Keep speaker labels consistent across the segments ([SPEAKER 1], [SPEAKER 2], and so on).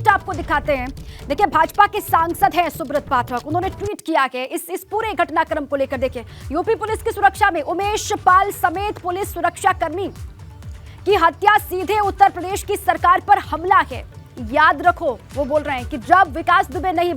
[SPEAKER 1] Tweet आपको दिखाते हैं। देखिए, भाजपा के सांसद हैं सुब्रत पाठक, उन्होंने ट्वीट किया कि इस पूरे घटनाक्रम को लेकर देखिए, यूपी पुलिस की सुरक्षा में उमेश पाल समेत पुलिस सुरक्षा कर्मी की हत्या सीधे उत्तर प्रदेश की सरकार पर हमला है। याद रखो, वो बोल रहे हैं कि जब विकास दुबे नहीं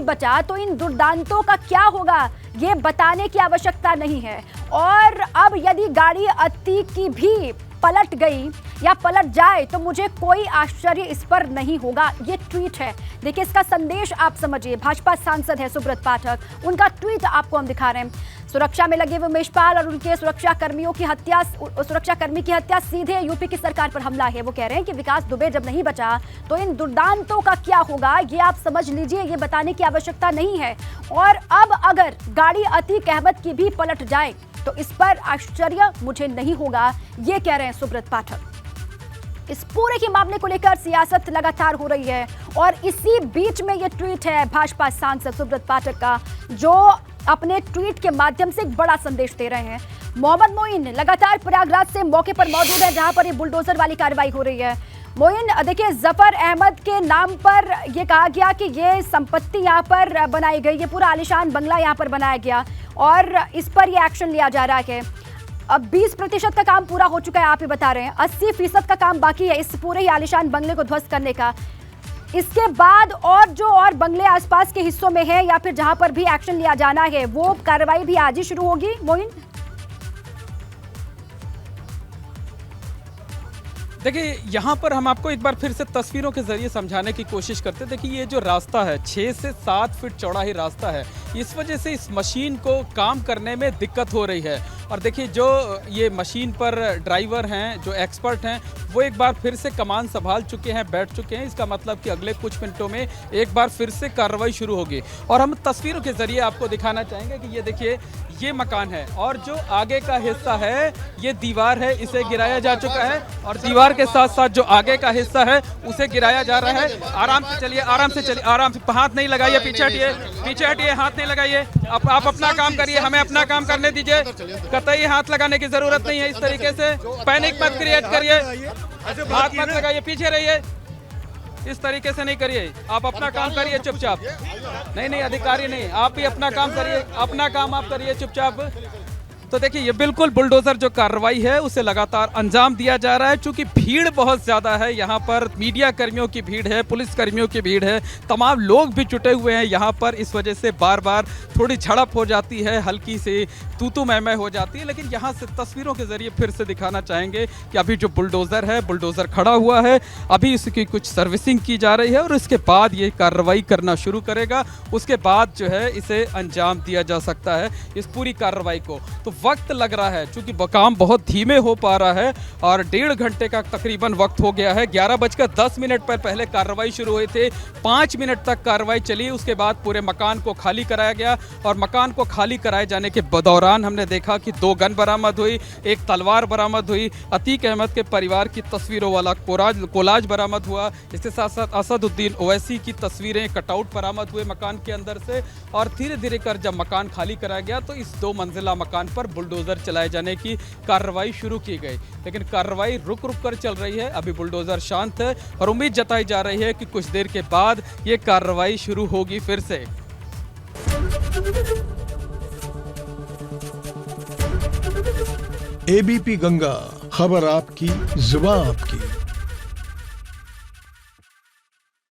[SPEAKER 1] बचा तो इन दुर्दांतों का क्या होगा ये बताने की आवश्यकता नहीं है। और अब यदि गाड़ी अति की भी पलट गई या पलट जाए तो मुझे कोई आश्चर्य इस पर नहीं होगा। ये ट्वीट है, देखिए इसका संदेश आप समझिए। भाजपा सांसद है सुब्रत पाठक, उनका ट्वीट आपको हम दिखा रहे हैं। सुरक्षा में लगे उमेश पाल और उनके सुरक्षाकर्मी की हत्या सीधे यूपी की सरकार पर हमला है। वो कह रहे हैं कि विकास दुबे जब नहीं बचा तो इन दुर्दांतों का क्या होगा ये आप समझ लीजिए, ये बताने की आवश्यकता नहीं है। और अब अगर गाड़ी अतीक अहमद की भी पलट जाए तो इस पर आश्चर्य मुझे नहीं होगा, ये कह रहे हैं सुब्रत पाठक। इस पूरे के मामले को लेकर सियासत लगातार हो रही है और इसी बीच में ये ट्वीट है भाजपा सांसद सुब्रत पाठक का, जो अपने ट्वीट के माध्यम से एक बड़ा संदेश दे रहे हैं। मोहम्मद मोइन लगातार प्रयागराज से मौके पर मौजूद है जहां पर ये बुलडोजर वाली कार्रवाई हो रही है। मोइन, देखिए जफर अहमद के नाम पर ये कहा गया कि ये संपत्ति यहाँ पर बनाई गई, ये पूरा आलीशान बंगला यहाँ पर बनाया गया और इस पर ये एक्शन लिया जा रहा है। अब 20% का काम पूरा हो चुका है, आप ही बता रहे हैं 80% का काम बाकी है इस पूरे ही आलीशान बंगले को ध्वस्त करने का। इसके बाद और बंगले आसपास के हिस्सों में है या फिर जहां पर भी एक्शन लिया जाना है वो कार्रवाई भी आज ही शुरू होगी। मोइन,
[SPEAKER 2] देखिए यहाँ पर हम आपको एक बार फिर से तस्वीरों के जरिए समझाने की कोशिश करते हैं। देखिए ये जो रास्ता है 6 से 7 फीट चौड़ा ही रास्ता है, इस वजह से इस मशीन को काम करने में दिक्कत हो रही है। और देखिए जो ये मशीन पर ड्राइवर हैं, जो एक्सपर्ट हैं, वो एक बार फिर से कमान संभाल चुके हैं, बैठ चुके हैं। इसका मतलब कि अगले कुछ मिनटों में एक बार फिर से कार्रवाई शुरू होगी। और हम तस्वीरों के जरिए आपको दिखाना चाहेंगे कि ये देखिए ये मकान है और जो आगे का हिस्सा है ये दीवार है, इसे गिराया जा चुका है और दीवार के साथ साथ जो आगे का हिस्सा है उसे गिराया जा रहा है। आराम से चलिए, आराम से चलिए, आराम से, हाथ नहीं लगाइए, पीछे हटिए, हाथ नहीं लगाइए। आप अपना काम करिए, हमें अपना काम करने दीजिए। कतई हाथ लगाने की जरूरत नहीं है। इस तरीके से पैनिक मत क्रिएट करिए, हाथ मत लगाइए, पीछे रहिए, इस तरीके से नहीं करिए। आप अपना काम करिए चुपचाप। नहीं, अधिकारी नहीं, आप ही अपना काम करिए, अपना काम आप करिए चुपचाप। तो देखिए ये बिल्कुल बुलडोजर जो कार्रवाई है उसे लगातार अंजाम दिया जा रहा है। चूंकि भीड़ बहुत ज्यादा है, यहाँ पर मीडिया कर्मियों की भीड़ है, पुलिस कर्मियों की भीड़ है, तमाम लोग भी जुटे हुए हैं यहाँ पर। इस वजह से बार बार थोड़ी झड़प हो जाती है, हल्की सी तू मैं हो जाती है। लेकिन यहाँ से तस्वीरों के जरिए फिर से दिखाना चाहेंगे कि अभी जो बुलडोजर है, बुलडोजर खड़ा हुआ है, अभी इसकी कुछ सर्विसिंग की जा रही है और इसके बाद ये कार्रवाई करना शुरू करेगा। उसके बाद जो है इसे अंजाम दिया जा सकता है इस पूरी कार्रवाई को। तो वक्त लग रहा है, चूंकि काम बहुत धीमे हो पा रहा है और 1.5 घंटे का तकरीबन वक्त हो गया है। 11:10 पर पहले कार्रवाई शुरू हुई थी, 5 मिनट तक कार्रवाई चली। उसके बाद पूरे मकान को खाली कराया गया और मकान को खाली कराए जाने के दौरान हमने देखा कि 2 गन बरामद हुई, एक तलवार बरामद हुई, अतीक अहमद के परिवार की तस्वीरों वाला कोलाज बरामद हुआ। इसके साथ साथ असदुद्दीन ओवैसी की तस्वीरें, कटआउट बरामद हुए मकान के अंदर से। और धीरे धीरे कर जब मकान खाली कराया गया तो इस 2 मंजिला मकान पर बुलडोजर चलाए जाने की कार्रवाई शुरू की गई। लेकिन कार्रवाई रुक कर चल रही है, अभी बुलडोजर शांत है और उम्मीद जताई जा रही है कि कुछ देर के बाद ये कार्रवाई शुरू होगी फिर से।
[SPEAKER 3] एबीपी गंगा, खबर आपकी, जुबान आपकी।